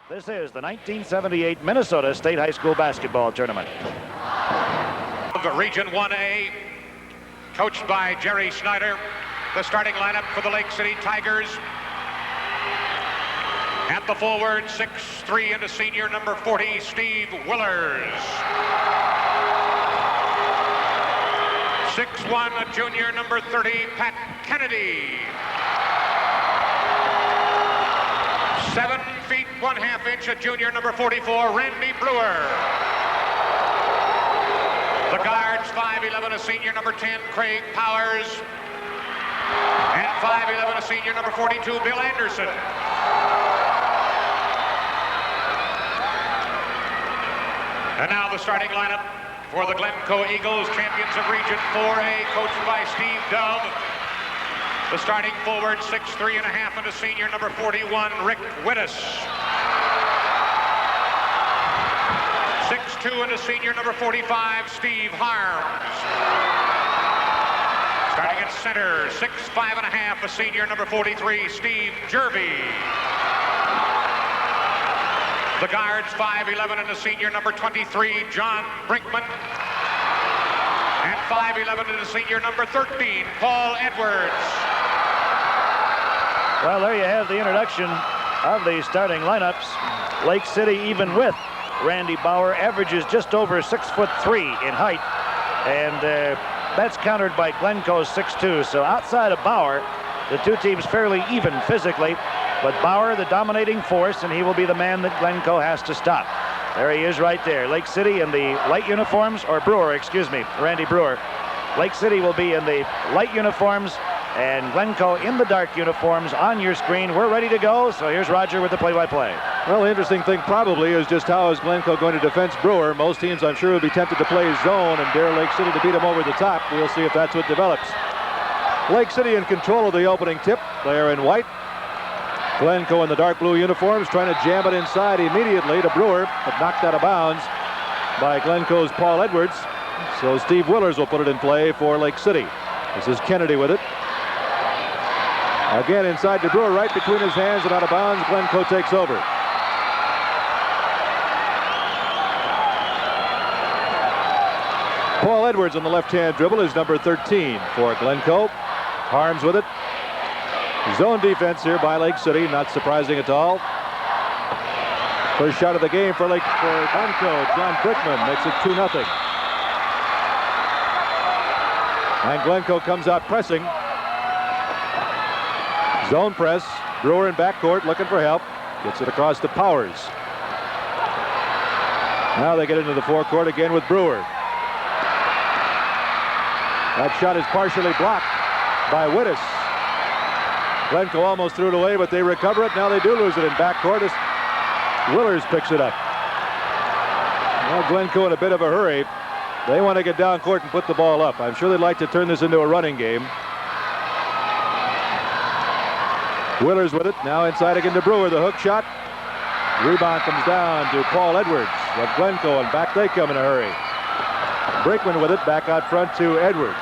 This is the 1978 Minnesota State High School Basketball Tournament. Region 1A, coached by Jerry Snyder. The starting lineup for the Lake City Tigers. At the forward, 6'3" and a senior, number 40, Steve Willers. 6'1", a junior, number 30, Pat Kennedy. 7 feet 1/2 inch, a junior, number 44, Randy Brewer. The guards, 5'11", a senior, number 10, Craig Powers. And 5'11", a senior, number 42, Bill Anderson. And now the starting lineup for the Glencoe Eagles, champions of Region 4A, coached by Steve Dove. The starting forward, 6'3" and a half, and a senior, number 41, Rick Wittes. 6'2" and a senior, number 45, Steve Harms. Starting at center, 6'5" and a half, a senior, number 43, Steve Jervey. The guards, 5'11" and a senior, number 23, John Brinkman. And 5'11" and a senior, number 13, Paul Edwards. Well, there you have the introduction of the starting lineups. Lake City, even with Randy Bauer, averages just over 6'3" in height, and that's countered by Glencoe's 6'2". So outside of Bauer, the two teams fairly even physically, but Bauer the dominating force, and he will be the man that Glencoe has to stop. There he is right there. Lake City in the light uniforms, or Brewer, excuse me, Randy Brewer. Lake City will be in the light uniforms, and Glencoe in the dark uniforms on your screen. We're ready to go, so here's Roger with the play-by-play. Well, the interesting thing probably is just how is Glencoe going to defense Brewer. Most teams, I'm sure, would be tempted to play zone and dare Lake City to beat him over the top. We'll see if that's what develops. Lake City in control of the opening tip. They are in white. Glencoe in the dark blue uniforms trying to jam it inside immediately to Brewer, but knocked out of bounds by Glencoe's Paul Edwards. So Steve Willers will put it in play for Lake City. This is Kennedy with it. Again inside to Brewer, right between his hands and out of bounds. Glencoe takes over. Paul Edwards on the left-hand dribble is number 13 for Glencoe. Harms with it. Zone defense here by Lake City, not surprising at all. First shot of the game for Glencoe. John Brickman makes it 2-0. And Glencoe comes out pressing. Zone press. Brewer in backcourt looking for help. Gets it across to Powers. Now they get into the forecourt again with Brewer. That shot is partially blocked by Wittes. Glencoe almost threw it away, but they recover it. Now they do lose it in backcourt as Willers picks it up. Well, Glencoe in a bit of a hurry. They want to get down court and put the ball up. I'm sure they'd like to turn this into a running game. Willers with it. Now inside again to Brewer. The hook shot. Rebound comes down to Paul Edwards of Glencoe, and back they come in a hurry. Brinkman with it. Back out front to Edwards.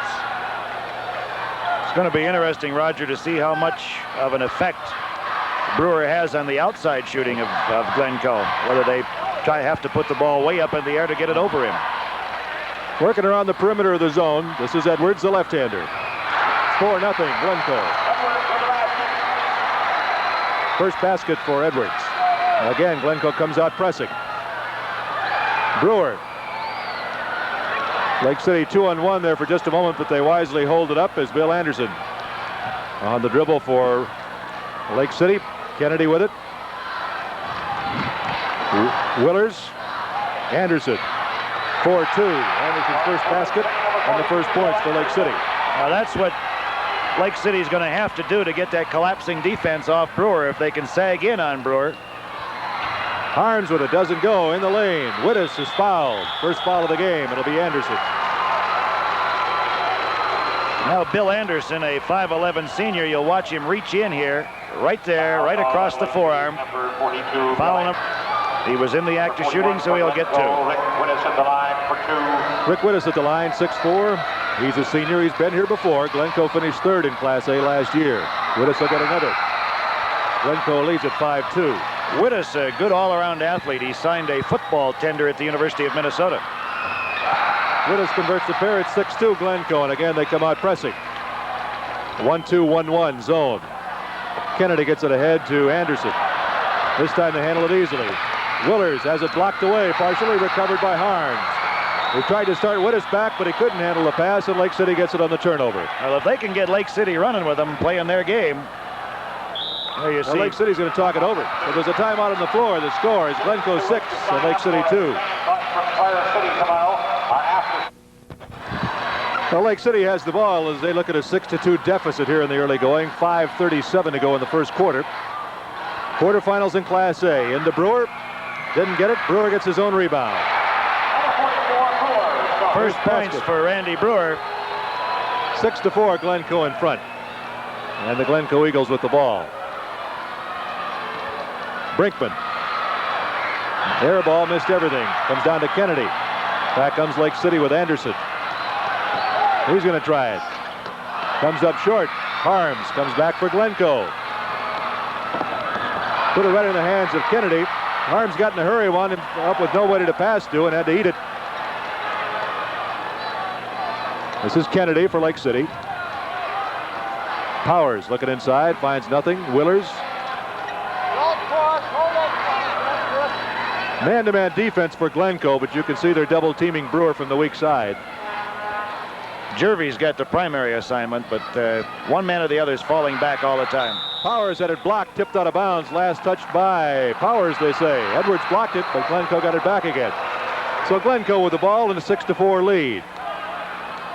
It's going to be interesting, Roger, to see how much of an effect Brewer has on the outside shooting of Glencoe, whether they have to put the ball way up in the air to get it over him. Working around the perimeter of the zone. This is Edwards, the left-hander. 4-0 Glencoe. First basket for Edwards. Again, Glencoe comes out pressing. Brewer. Lake City 2-on-1 there for just a moment, but they wisely hold it up as Bill Anderson on the dribble for Lake City. Kennedy with it. Willers. Anderson. 4-2. Anderson's first basket and the first points for Lake City. Now that's what Lake City's going to have to do to get that collapsing defense off Brewer if they can sag in on Brewer. Harms with it, doesn't go in the lane. Wittes is fouled. First foul of the game. It'll be Anderson. Now Bill Anderson, a 5'11 senior, you'll watch him reach in here, right there, right across the forearm. Foul number. He was in the act of shooting, so he'll get 2. Rick Wittes at the line, 6'4". He's a senior. He's been here before. Glencoe finished 3rd in Class A last year. Wittes will get another. Glencoe leads at 5-2. Wittes, a good all-around athlete. He signed a football tender at the University of Minnesota. Wittes converts the pair at 6-2 Glencoe, and again they come out pressing. 1-2-1-1 zone. Kennedy gets it ahead to Anderson. This time they handle it easily. Willers has it blocked away, partially recovered by Harms. He tried to start Wittes back, but he couldn't handle the pass, and Lake City gets it on the turnover. Well, if they can get Lake City running with them, playing their game. There you see. Lake City's going to talk it over. But there's a timeout on the floor. The score is Glencoe 6 and Lake City 2. Well, Lake City has the ball as they look at a 6-2 deficit here in the early going. 5:37 to go in the first quarter. Quarterfinals in Class A. Into Brewer. Didn't get it. Brewer gets his own rebound. First points for Randy Brewer. 6-4 Glencoe in front. And the Glencoe Eagles with the ball. Brinkman. Air ball, missed everything. Comes down to Kennedy. Back comes Lake City with Anderson. He's going to try it. Comes up short. Harms comes back for Glencoe. Put it right in the hands of Kennedy. Harms got in a hurry, wound him up with nobody to pass to, and had to eat it. This is Kennedy for Lake City. Powers looking inside, finds nothing. Willers. Man-to-man defense for Glencoe, but you can see they're double teaming Brewer from the weak side. Jervy's got the primary assignment, but one man or the other is falling back all the time. Powers had it blocked, tipped out of bounds. Last touched by Powers, they say. Edwards blocked it, but Glencoe got it back again. So Glencoe with the ball in a 6-4 lead.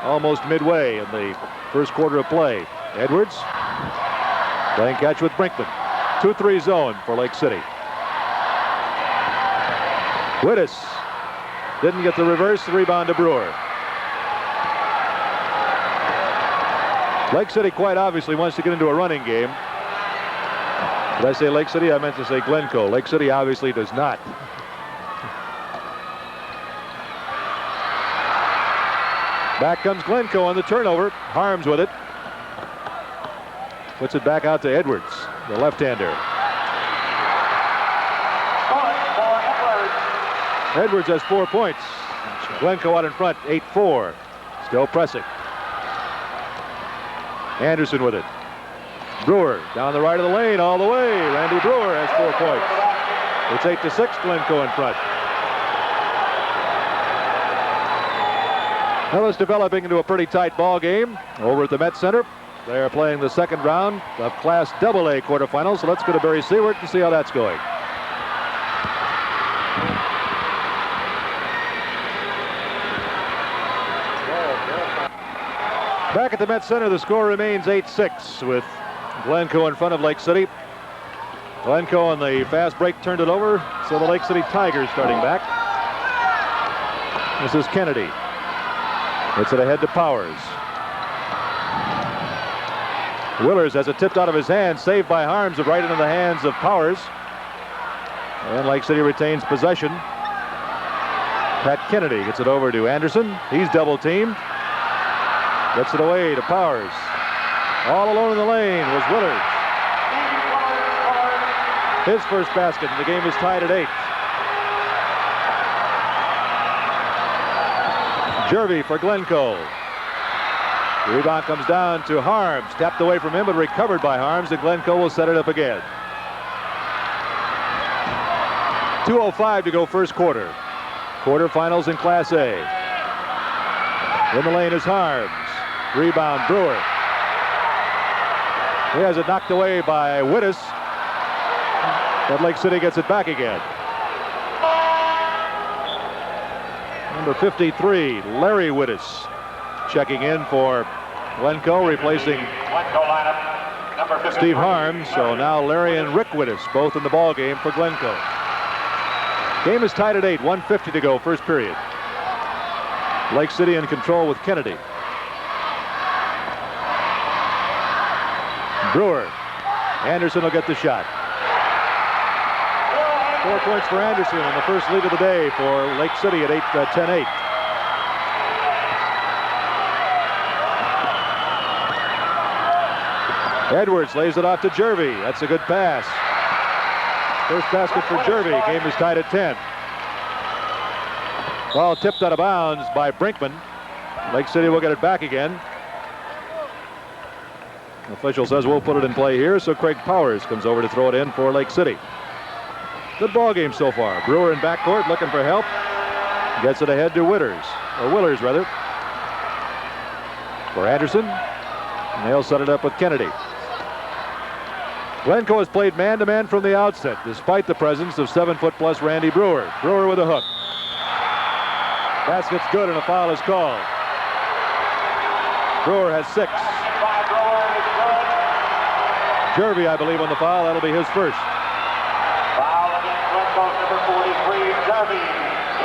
Almost midway in the first quarter of play. Edwards playing catch with Brinkman. 2-3 zone for Lake City. Wittes didn't get the reverse. Rebound to Brewer. Lake City quite obviously wants to get into a running game. Did I say Lake City? I meant to say Glencoe. Lake City obviously does not. Back comes Glencoe on the turnover. Harms with it. Puts it back out to Edwards, the left-hander. Edwards has 4 points. Glencoe out in front, 8-4. Still pressing. Anderson with it. Brewer down the right of the lane all the way. Randy Brewer has 4 points. It's 8-6, Glencoe in front. Well, it's developing into a pretty tight ball game over at the Met Center. They are playing the second round of Class AA quarterfinals. So let's go to Barry Seward and see how that's going. Back at the Met Center, the score remains 8-6 with Glencoe in front of Lake City. Glencoe on the fast break turned it over, so the Lake City Tigers starting back. This is Kennedy. Gets it ahead to Powers. Willers has it tipped out of his hands, saved by Harms, right into the hands of Powers. And Lake City retains possession. Pat Kennedy gets it over to Anderson. He's double teamed. Gets it away to Powers. All alone in the lane was Willers. His first basket, and the game is tied at 8. Jervy for Glencoe. The rebound comes down to Harms. Tapped away from him, but recovered by Harms, and Glencoe will set it up again. 2:05 to go first quarter. Quarterfinals in Class A. In the lane is Harms. Rebound, Brewer. He has it knocked away by Wittes, but Lake City gets it back again. Number 53, Larry Wittes, checking in for Glencoe, replacing Steve Harms. So now Larry and Rick Wittes both in the ball game for Glencoe. Game is tied at 8, 1:50 to go, first period. Lake City in control with Kennedy. Brewer. Anderson will get the shot. 4 points for Anderson in the first lead of the day for Lake City at 10-8. Edwards lays it off to Jervy. That's a good pass. First basket for Jervy. Game is tied at 10. Ball tipped out of bounds by Brinkman. Lake City will get it back again. The official says we'll put it in play here, so Craig Powers comes over to throw it in for Lake City. Good ball game so far. Brewer in backcourt looking for help. Gets it ahead to Willers rather. For Anderson. And they'll set it up with Kennedy. Glencoe has played man-to-man from the outset, despite the presence of 7-foot-plus Randy Brewer. Brewer with a hook. Basket's good and a foul is called. Brewer has 6. Jervy, I believe, on the foul. That'll be his first. Foul against Glencoe, number 43, Jervy.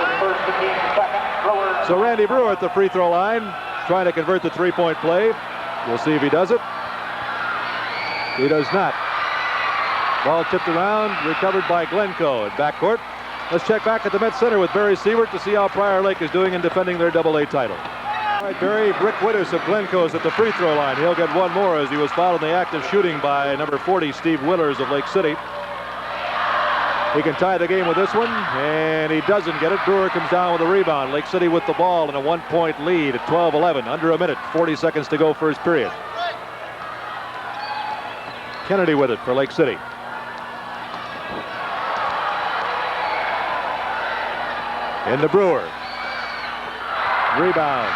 His first to team, second, Brewer. So Randy Brewer at the free throw line, trying to convert the three-point play. We'll see if he does it. He does not. Ball tipped around, recovered by Glencoe at backcourt. Let's check back at the Met Center with Barry Siewert to see how Prior Lake is doing in defending their AA title. All right, Barry, Brick Wittes of Glencoe is at the free throw line. He'll get one more as he was fouled in the act of shooting by number 40, Steve Willers of Lake City. He can tie the game with this one, and he doesn't get it. Brewer comes down with a rebound. Lake City with the ball and a 1-point lead at 12-11. Under a minute, 40 seconds to go first period. Kennedy with it for Lake City. Into Brewer. Rebound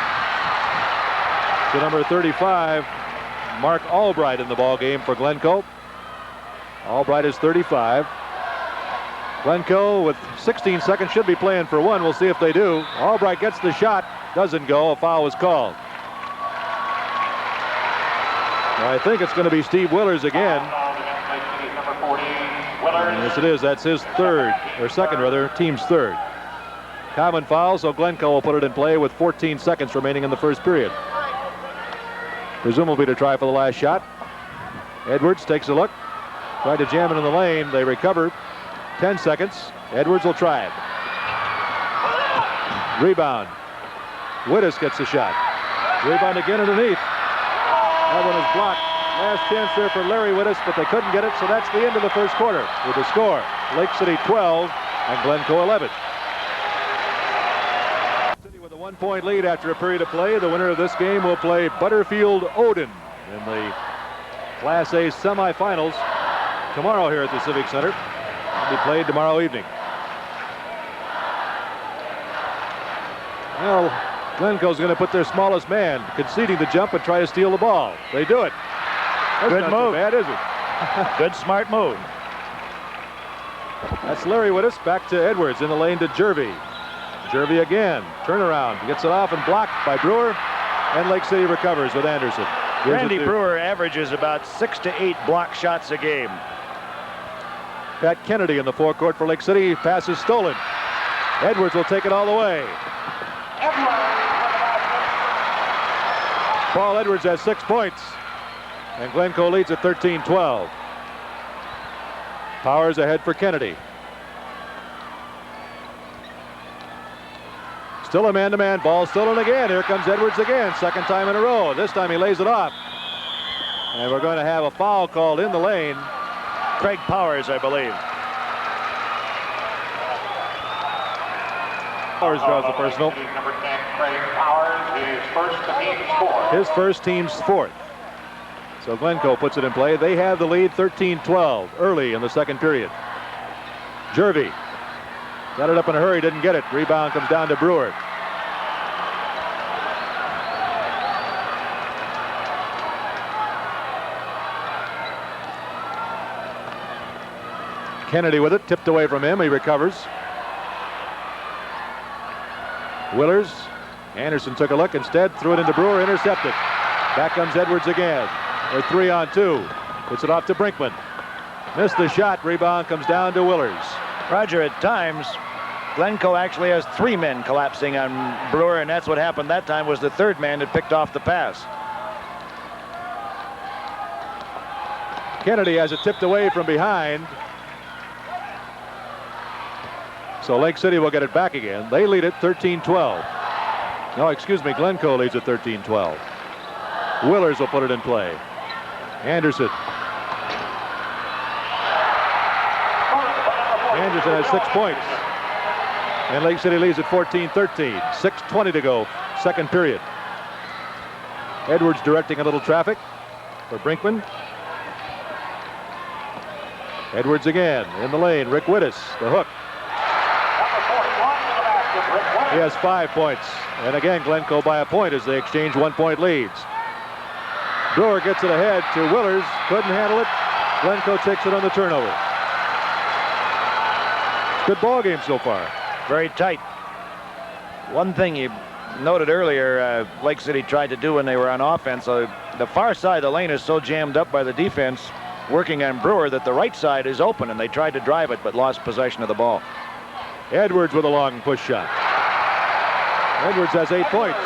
to number 35, Mark Albright in the ball game for Glencoe. Albright is 35. Glencoe with 16 seconds should be playing for one. We'll see if they do. Albright gets the shot. Doesn't go. A foul was called. I think it's going to be Steve Willers again. Yes, it is. That's his third, or second rather, team's third. Common foul, so Glencoe will put it in play with 14 seconds remaining in the first period. Presumably to try for the last shot. Edwards takes a look. Tried to jam it in the lane. They recover. 10 seconds. Edwards will try it. Rebound. Wittes gets the shot. Rebound again underneath. That one is blocked. Last chance there for Larry Wittes, but they couldn't get it, so that's the end of the first quarter with the score. Lake City 12 and Glencoe 11. With a 1-point lead after a period of play, the winner of this game will play Butterfield Odin in the Class A semifinals tomorrow here at the Civic Center. It'll be played tomorrow evening. Well, Glencoe's going to put their smallest man conceding the jump and try to steal the ball. They do it. That's good not move. So bad, is it? Good, smart move. That's Larry Wittes. Back to Edwards in the lane to Jervy. Jervy again. Turnaround. Gets it off and blocked by Brewer. And Lake City recovers with Anderson. Randy Brewer averages about 6 to 8 block shots a game. Pat Kennedy in the forecourt for Lake City. Pass is stolen. Edwards will take it all the way. Paul Edwards has 6 points. And Glencoe leads at 13-12. Powers ahead for Kennedy. Still a man-to-man. Ball stolen again. Here comes Edwards again. Second time in a row. This time he lays it off. And we're going to have a foul called in the lane. Craig Powers, I believe. Powers draws the personal. Number 10, Craig Powers, his first team's fourth. His first team's fourth. So Glencoe puts it in play. They have the lead 13-12 early in the second period. Jervy got it up in a hurry, didn't get it. Rebound comes down to Brewer. Kennedy with it, tipped away from him. He recovers. Willers. Anderson took a look, instead threw it into Brewer, intercepted. Back comes Edwards again. They're 3-on-2. Puts it off to Brinkman. Missed the shot. Rebound comes down to Willers. Roger, at times, Glencoe actually has 3 men collapsing on Brewer, and that's what happened that time, was the third man that picked off the pass. Kennedy has it tipped away from behind. So Lake City will get it back again. They lead it 13-12. No, excuse me, Glencoe leads at 13-12. Willers will put it in play. Anderson. Anderson has 6 points. And Lake City leads at 14-13. 6:20 to go, second period. Edwards directing a little traffic for Brinkman. Edwards again in the lane. Rick Wittes, the hook. He has 5 points. And again, Glencoe by a point as they exchange 1-point leads. Brewer gets it ahead to Willers. Couldn't handle it. Glencoe takes it on the turnover. Good ball game so far. Very tight. One thing you noted earlier, Lake City tried to do when they were on offense. The far side of the lane is so jammed up by the defense working on Brewer that the right side is open, and they tried to drive it but lost possession of the ball. Edwards with a long push shot. Edwards has 8 points.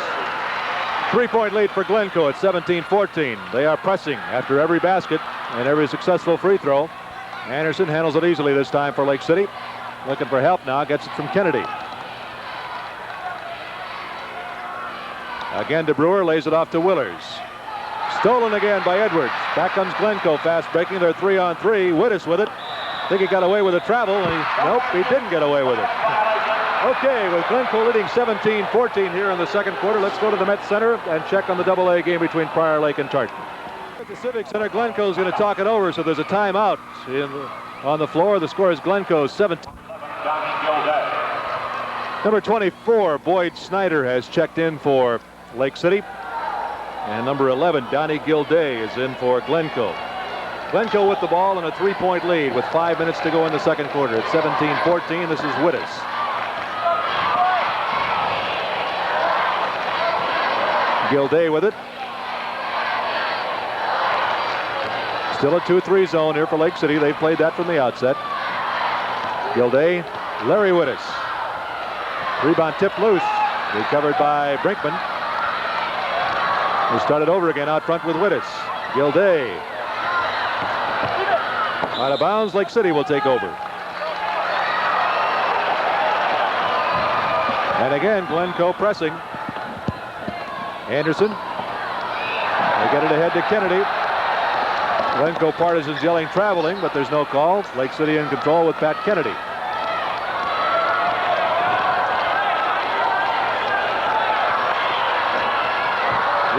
3-point lead for Glencoe at 17-14. They are pressing after every basket and every successful free throw. Anderson handles it easily this time for Lake City. Looking for help now, gets it from Kennedy. Again to Brewer, lays it off to Willers. Stolen again by Edwards. Back comes Glencoe, fast breaking their 3-on-3. Wittes with it. Think he got away with the travel, and nope, he didn't get away with it. Okay, with Glencoe leading 17-14 here in the second quarter, let's go to the Met Center and check on the AA game between Prior Lake and Tartan. At the Civic Center, Glencoe's going to talk it over, so there's a timeout on the floor. The score is Glencoe 17. Number 24, Boyd Snyder, has checked in for Lake City. And number 11, Donnie Gilday, is in for Glencoe. Glencoe with the ball and a 3-point lead with 5 minutes to go in the second quarter. It's 17-14. This is Wittes. Gilday with it. Still a 2-3 zone here for Lake City. They played that from the outset. Gilday, Larry Wittes. Rebound tipped loose. Recovered by Brinkman. We started over again out front with Wittes. Gilday. Out of bounds, Lake City will take over. And again, Glencoe pressing. Anderson. They get it ahead to Kennedy. Glencoe partisans yelling traveling, but there's no call. Lake City in control with Pat Kennedy.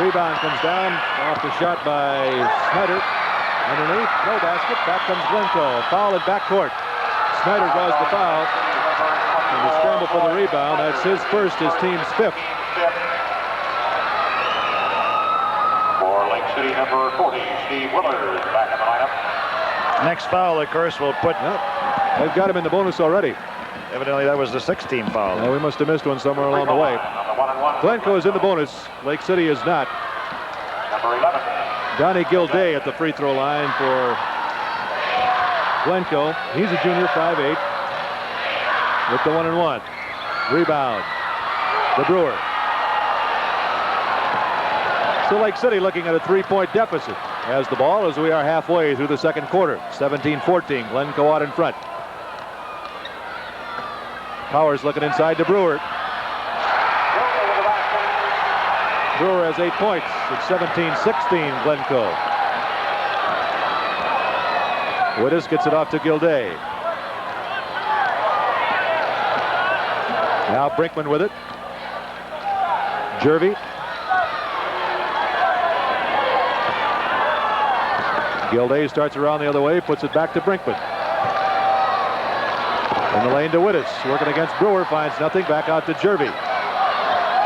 Rebound comes down off the shot by Snyder. Underneath, no basket. Back comes Glencoe. Foul at backcourt. Snyder draws the foul. And the scramble for the rebound. That's his first, his team's fifth. For Lake City, number 40, Steve Willers back in the lineup. Next foul, of course, will put... Yep. They've got him in the bonus already. Evidently, that was the 16th foul. We must have missed one somewhere along the way. Glencoe is in the bonus. Lake City is not. Number 11. Donnie Gilday at the free throw line for Glencoe. He's a junior, 5'8", with the 1-and-1. Rebound. The Brewer. So Lake City looking at a 3-point deficit as the ball as we are halfway through the second quarter. 17-14. Glencoe out in front. Powers looking inside to Brewer. Brewer has 8 points. It's 17-16 Glencoe. Wittes gets it off to Gilday. Now Brinkman with it. Jervy. Gilday starts around the other way, puts it back to Brinkman. In the lane to Wittes, working against Brewer, finds nothing, back out to Jervy.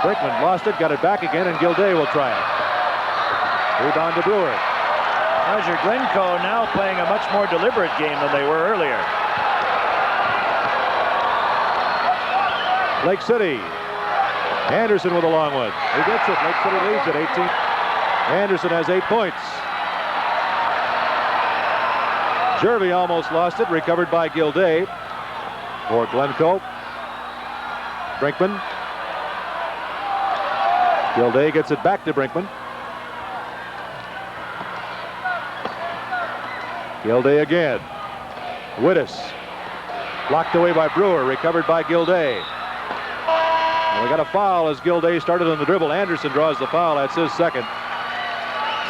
Brinkman lost it, got it back again, and Gilday will try it. Rebound to Brewer. Roger, Glencoe now playing a much more deliberate game than they were earlier. Lake City. Anderson with a long one. He gets it. Lake City leads at 18. Anderson has 8 points. Jervy almost lost it, recovered by Gilday for Glencoe. Brinkman. Gilday gets it back to Brinkman. Gilday again. Wittes. Blocked away by Brewer, recovered by Gilday. And we got a foul as Gilday started on the dribble. Anderson draws the foul. That's his second.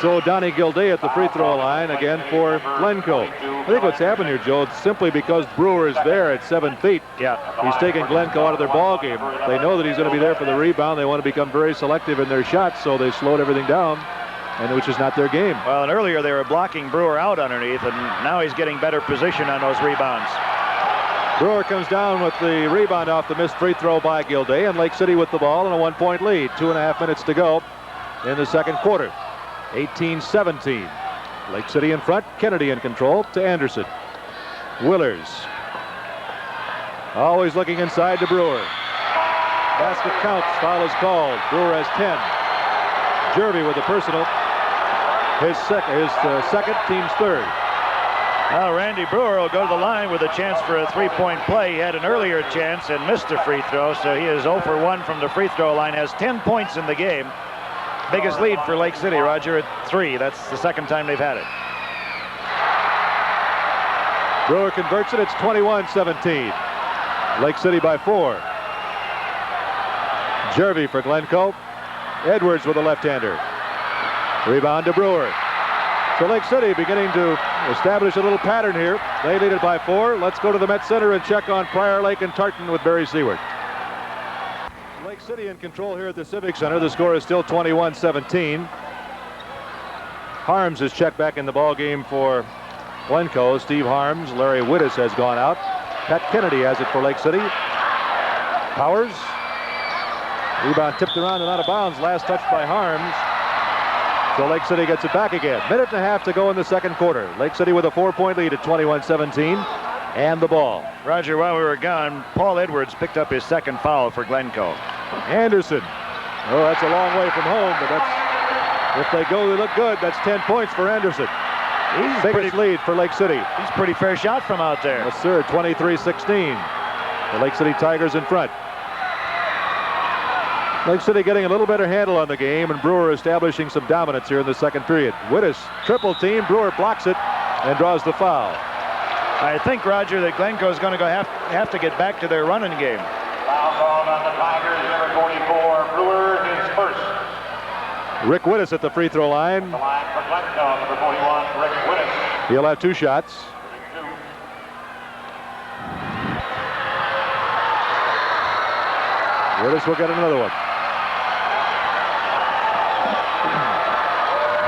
So Donnie Gilday at the free throw line again for Glencoe. I think what's happened here, Joe, it's simply because Brewer is there at 7 feet. Yeah. He's taking Glencoe out of their ball game. They know that he's going to be there for the rebound. They want to become very selective in their shots, so they slowed everything down, and which is not their game. Well, and earlier they were blocking Brewer out underneath, and now he's getting better position on those rebounds. Brewer comes down with the rebound off the missed free throw by Gilday, and Lake City with the ball and a 1-point lead. 2.5 minutes to go in the second quarter. 18-17. Lake City in front. Kennedy in control to Anderson. Willers. Always looking inside to Brewer. Basket counts. Foul is called. Brewer has 10. Jervy with the personal. His second, team's third. Now Randy Brewer will go to the line with a chance for a 3-point play. He had an earlier chance and missed a free throw, so he is 0 for 1 from the free throw line. Has 10 points in the game. Biggest lead for Lake City, Roger, at 3. That's the second time they've had it. Brewer converts it. It's 21-17. Lake City by 4. Jervy for Glencoe. Edwards with a left-hander. Rebound to Brewer. So Lake City beginning to establish a little pattern here. They lead it by 4. Let's go to the Met Center and check on Prior Lake and Tartan with Barry Seward. Lake City in control here at the Civic Center. The score is still 21-17. Harms is checked back in the ball game for Glencoe. Steve Harms, Larry Wittes has gone out. Pat Kennedy has it for Lake City. Powers. Rebound tipped around and out of bounds. Last touch by Harms. So Lake City gets it back again. 1.5 minutes to go in the second quarter. Lake City with a 4-point lead at 21-17. And the ball. Roger, while we were gone, Paul Edwards picked up his second foul for Glencoe. Anderson. Oh, that's a long way from home, but that's, if they go, they look good. That's 10 points for Anderson. He's biggest lead for Lake City. He's pretty fair shot from out there. Yes, sir. 23-16. The Lake City Tigers in front. Lake City getting a little better handle on the game, and Brewer establishing some dominance here in the second period. Wittes triple team. Brewer blocks it and draws the foul. I think, Roger, that Glencoe is going to have to get back to their running game. Foul called on the Tigers, number 44. Brewer is first. Rick Wittes at the free throw line. The line for Glencoe, number 41, Rick Wittes. He'll have 2 shots. Wittes will get another one.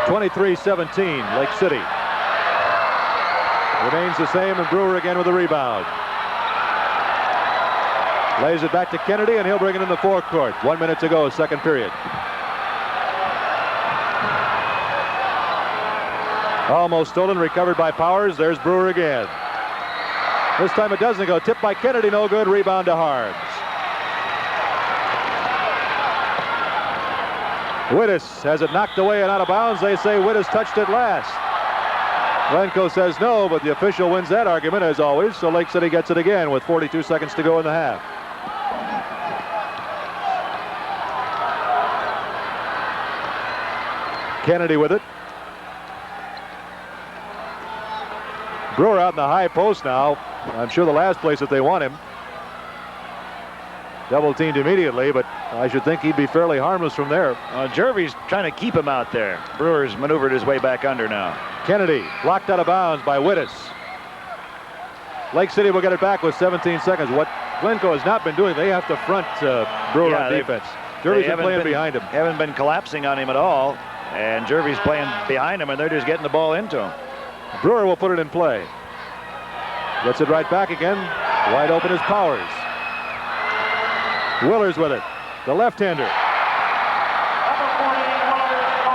23-17, Lake City. Remains the same, and Brewer again with a rebound. Lays it back to Kennedy, and he'll bring it in the forecourt. 1 minute to go, second period. Almost stolen, recovered by Powers. There's Brewer again. This time it doesn't go. Tipped by Kennedy, no good. Rebound to Harms. Wittes has it knocked away and out of bounds. They say Wittes touched it last. Glencoe says no, but the official wins that argument as always. So Lake City gets it again with 42 seconds to go in the half. Kennedy with it. Brewer out in the high post now. I'm sure the last place that they want him. Double teamed immediately, but I should think he'd be fairly harmless from there. Jervy's trying to keep him out there. Brewer's maneuvered his way back under now. Kennedy blocked out of bounds by Wittes. Lake City will get it back with 17 seconds. What Glencoe has not been doing, they have to front Brewer on defense. Jervy's been playing behind him. Haven't been collapsing on him at all, and Jervy's playing behind him, and they're just getting the ball into him. Brewer will put it in play. Gets it right back again. Wide open is Powers. Willers with it. The left-hander.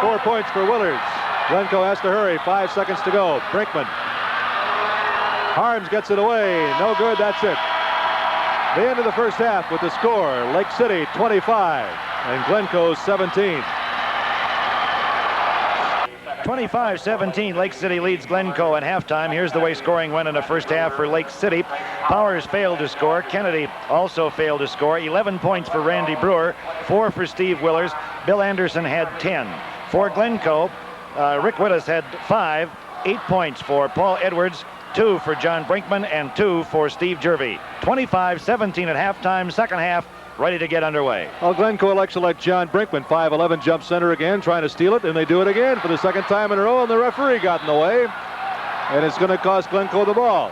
4 points for Willers. Glencoe has to hurry. 5 seconds to go. Brinkman. Harms gets it away. No good. That's it. The end of the first half with the score. Lake City 25 and Glencoe 17. 25-17, Lake City leads Glencoe at halftime. Here's the way scoring went in the first half for Lake City. Powers failed to score. Kennedy also failed to score. 11 points for Randy Brewer, 4 for Steve Willers. Bill Anderson had 10. For Glencoe, Rick Wittes had 5, 8 points for Paul Edwards, 2 for John Brinkman, and 2 for Steve Jervy. 25-17 at halftime, second half. ready to get underway. Well, Glencoe elects to let John Brinkman, 5'11", jump center again, trying to steal it, and they do it again for the second time in a row, and the referee got in the way, and it's going to cost Glencoe the ball.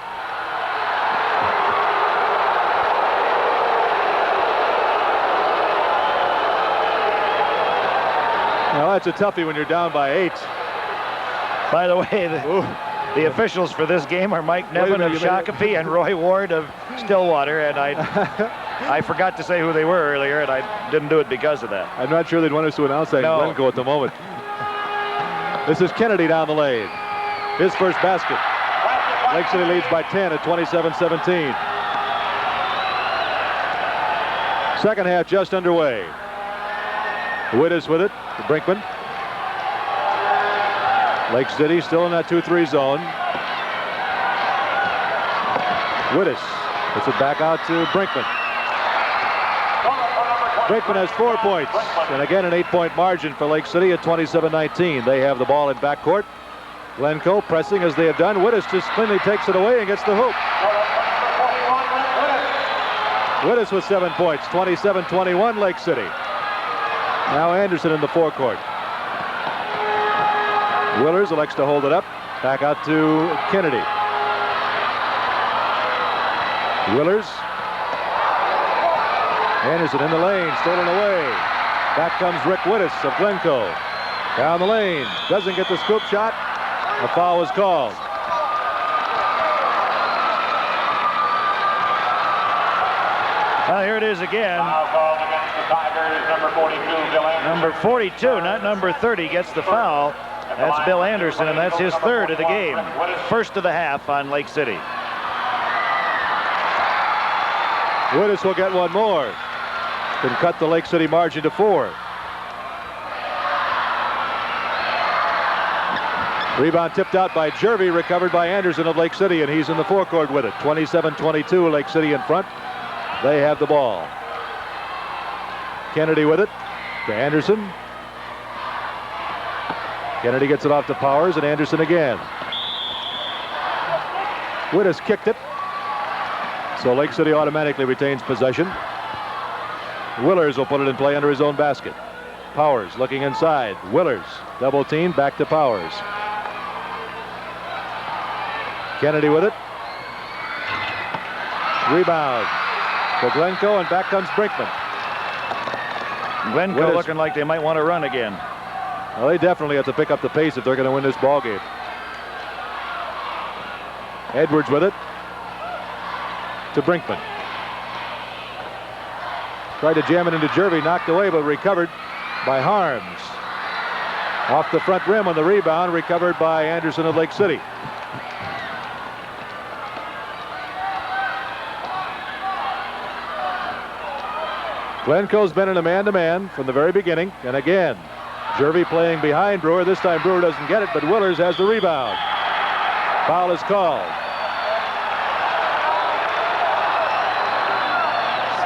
Now that's a toughie when you're down by 8. By the way, the officials for this game are Mike Nevin of Shakopee and Roy Ward of Stillwater, and I forgot to say who they were earlier, and I didn't do it because of that. I'm not sure they'd want us to announce that in Glencoe at the moment. This is Kennedy down the lane. His first basket. Lake City leads by 10 at 27-17. Second half just underway. Wittes with it to Brinkman. Lake City still in that 2-3 zone. Wittes puts it back out to Brinkman. Brinkman has 4 points, and again an 8-point margin for Lake City at 27-19. They have the ball in backcourt. Glencoe pressing as they have done. Wittes just cleanly takes it away and gets the hoop. Wittes with 7 points, 27-21 Lake City. Now Anderson in the forecourt. Willers elects to hold it up. Back out to Kennedy. Willers. Anderson in the lane, stolen away. Back comes Rick Wittes of Glencoe. Down the lane, doesn't get the scoop shot. A foul is called. Well, here it is again. Foul called against the Tigers, number 42, Bill Anderson. Number 42, not number 30, gets the foul. That's Bill Anderson, and that's his third of the game. First of the half on Lake City. Wittes will get one more. Can cut the Lake City margin to 4. Rebound tipped out by Jervy, recovered by Anderson of Lake City, and he's in the forecourt with it. 27-22, Lake City in front. They have the ball. Kennedy with it to Anderson. Kennedy gets it off to Powers, and Anderson again. Wittes kicked it. So Lake City automatically retains possession. Willers will put it in play under his own basket. Powers looking inside. Willers double team, back to Powers. Kennedy with it. Rebound to Glencoe, and back comes Brinkman. Glencoe looking like they might want to run again. Well, they definitely have to pick up the pace if they're going to win this ball game. Edwards with it to Brinkman. Tried to jam it into Jervy, knocked away, but recovered by Harms. Off the front rim on the rebound, recovered by Anderson of Lake City. Glencoe's been in a man-to-man from the very beginning, and again, Jervy playing behind Brewer. This time Brewer doesn't get it, but Willers has the rebound. Foul is called.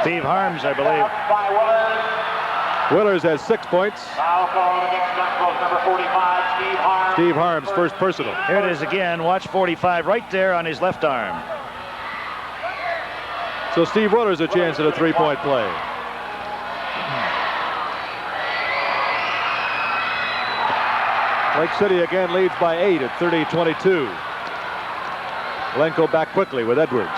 Steve Harms, I believe. Willers has 6 points. Foul called against Glencoe's number 45, Steve Harms. Steve Harms, first personal. Here it is again. Watch 45 right there on his left arm. So Steve Willers a chance at a 3-point play. Lake City again leads by 8 at 30-22. Glencoe back quickly with Edwards.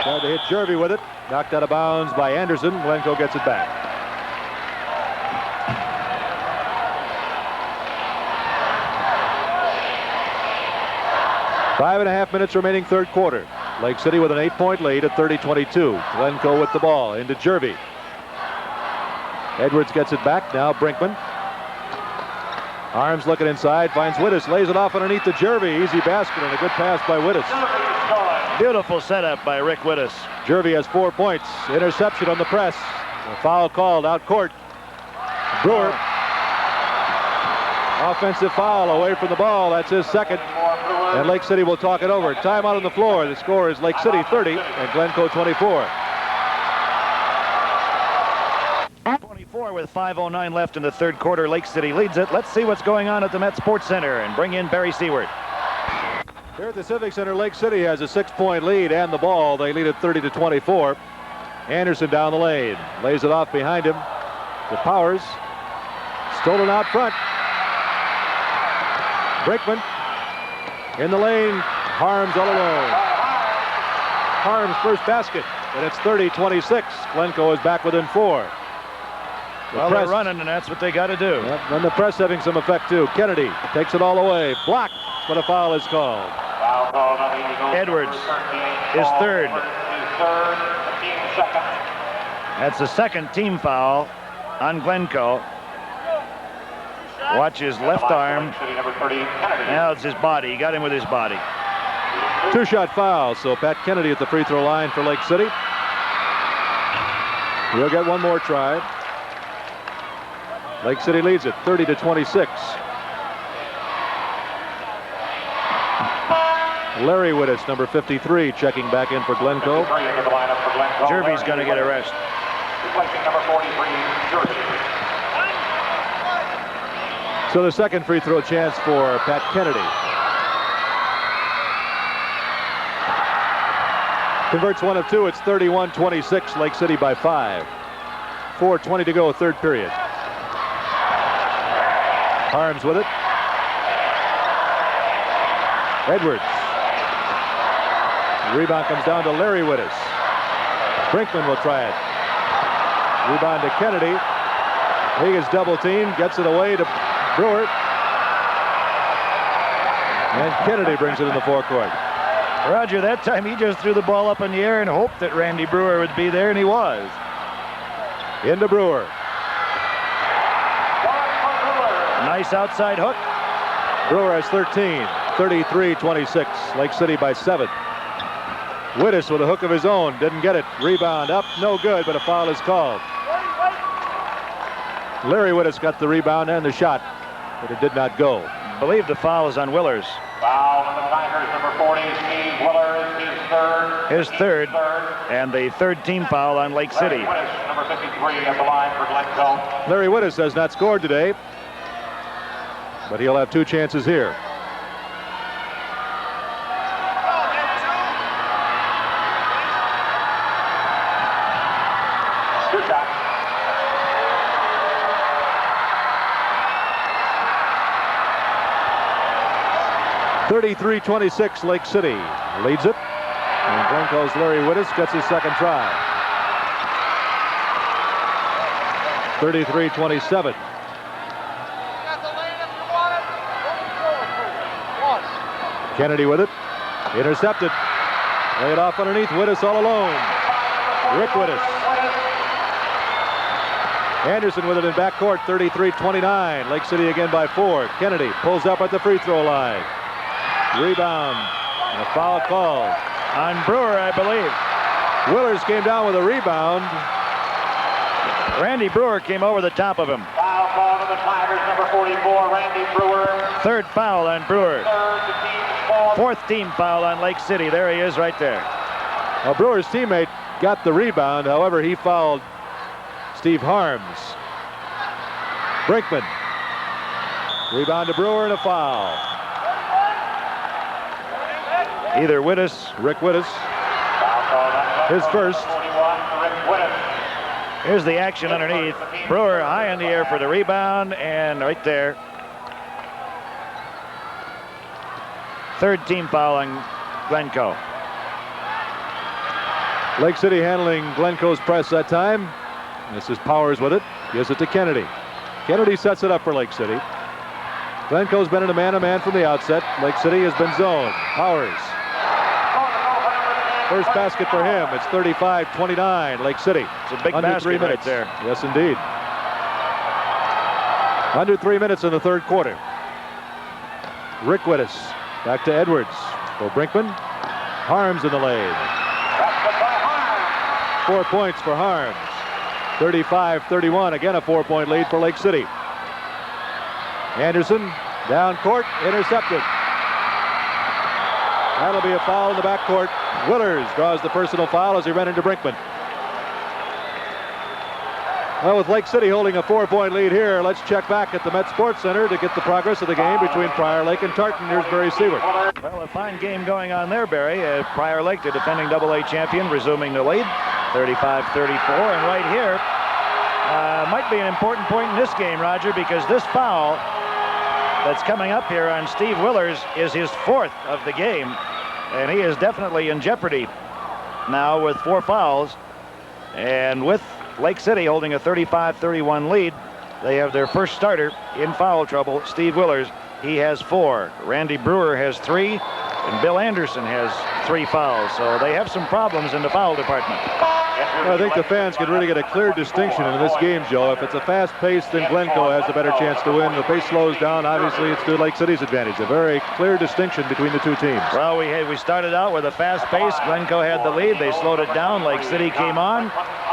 Tried to hit Jervy with it. Knocked out of bounds by Anderson. Glencoe gets it back. Five and a half minutes remaining, third quarter. Lake City with an 8-point lead at 30-22. Glencoe with the ball into Jervy. Edwards gets it back. Now Brinkman. Arms looking inside, finds Wittes, lays it off underneath to Jervy. Easy basket and a good pass by Wittes. Beautiful setup by Rick Wittes. Jervy has 4 points. Interception on the press. A foul called out court. Brewer. Offensive foul away from the ball. That's his second. And Lake City will talk it over. Timeout on the floor. The score is Lake City 30 and Glencoe 24. 24 with 5:09 left in the third quarter. Lake City leads it. Let's see what's going on at the Met Sports Center and bring in Barry Seward. Here at the Civic Center, Lake City has a 6-point lead and the ball. They lead at 30-24. Anderson down the lane. Lays it off behind him to Powers. Stolen out front. Brinkman in the lane. Harms all alone. Harms' first basket, and it's 30-26. Glencoe is back within 4. Well, they're running, and that's what they got to do. Yep, and the press having some effect, too. Kennedy takes it all away. Blocked, but a foul is called. Edwards is third. That's the second team foul on Glencoe. Watch his left arm. Now it's his body. He got him with his body. 2-shot foul, so Pat Kennedy at the free throw line for Lake City. He'll get one more try. Lake City leads it 30-26. Larry Wittes, number 53, checking back in for Glencoe. Jerby's going to get a rest. Replacing number 43, Jerby. So the second free throw chance for Pat Kennedy. Converts 1 of 2. It's 31-26. Lake City by 5. 4:20 to go, third period. Harms with it. Edwards. Rebound comes down to Larry Wittes. Brinkman will try it. Rebound to Kennedy. He gets double teamed, gets it away to Brewer. And Kennedy brings it in the forecourt. Roger, that time he just threw the ball up in the air and hoped that Randy Brewer would be there, and he was. Into Brewer. Nice outside hook. Brewer has 13, 33-26. Lake City by 7. Wittes with a hook of his own, didn't get it. Rebound up, no good, but a foul is called. Larry Wittes got the rebound and the shot, but it did not go. I believe the foul is on Willers. Foul on the Tigers, number 40, Steve Willers, his third. His third, and the third team foul on Lake City. Larry Wittes, number 53, at the line for Glencoe. Larry Wittes has not scored today, but he'll have 2 chances here. Two shots. (33-26) Lake City leads it, and Glencoe's Larry Wittes gets his second try. 33-27. Kennedy with it, intercepted, laid off underneath. Wittes all alone. Rick Wittes. Anderson with it in backcourt. 33-29. Lake City again by 4. Kennedy pulls up at the free throw line. Rebound. And a foul called On Brewer, I believe. Willers came down with a rebound. Randy Brewer came over the top of him. Foul call to the Tigers, number 44, Randy Brewer. Third foul on Brewer. Third to team's fourth. Fourth team foul on Lake City. There he is right there. Well, Brewer's teammate got the rebound. However, he fouled Steve Harms. Brinkman. Rebound to Brewer and a foul. Either Wittes. Rick Wittes. Foul call on His first. 41, Rick Wittes. Here's the action underneath. Brewer high in the air for the rebound, and right there. Third team foul on Glencoe. Lake City handling Glencoe's press that time. This is Powers with it. Gives it to Kennedy. Kennedy sets it up for Lake City. Glencoe's been in a man-to-man from the outset. Lake City has been zoned. Powers. First basket for him. It's 35-29. Lake City. It's a big Under basket 3 right minutes. there. Yes, indeed. Under 3 minutes in the third quarter. Rick Wittes back to Edwards. For Brinkman. Harms in the lane. 4 points for Harms. 35-31. Again, a 4-point lead for Lake City. Anderson down court, intercepted. That'll be a foul in the backcourt. Willers draws the personal foul as he ran into Brinkman. Well, with Lake City holding a 4-point lead here, let's check back at the Met Sports Center to get the progress of the game between Prior Lake and Tartan. Here's Barry Siewert. Well, a fine game going on there, Barry. Prior Lake, the defending AA champion, resuming the lead. 35-34, and right here might be an important point in this game, Roger, because this foul that's coming up here on Steve Willers is his 4th of the game, and he is definitely in jeopardy now with 4 fouls. And with Lake City holding a 35-31 lead, they have their first starter in foul trouble, Steve Willers. He has 4. Randy Brewer has 3, and Bill Anderson has 3 fouls. So they have some problems in the foul department. Well, I think the fans can really get a clear distinction in this game, Joe. If it's a fast pace, then Glencoe has a better chance to win. The pace slows down. Obviously, it's to Lake City's advantage. A very clear distinction between the two teams. Well, we started out with a fast pace. Glencoe had the lead. They slowed it down. Lake City came on,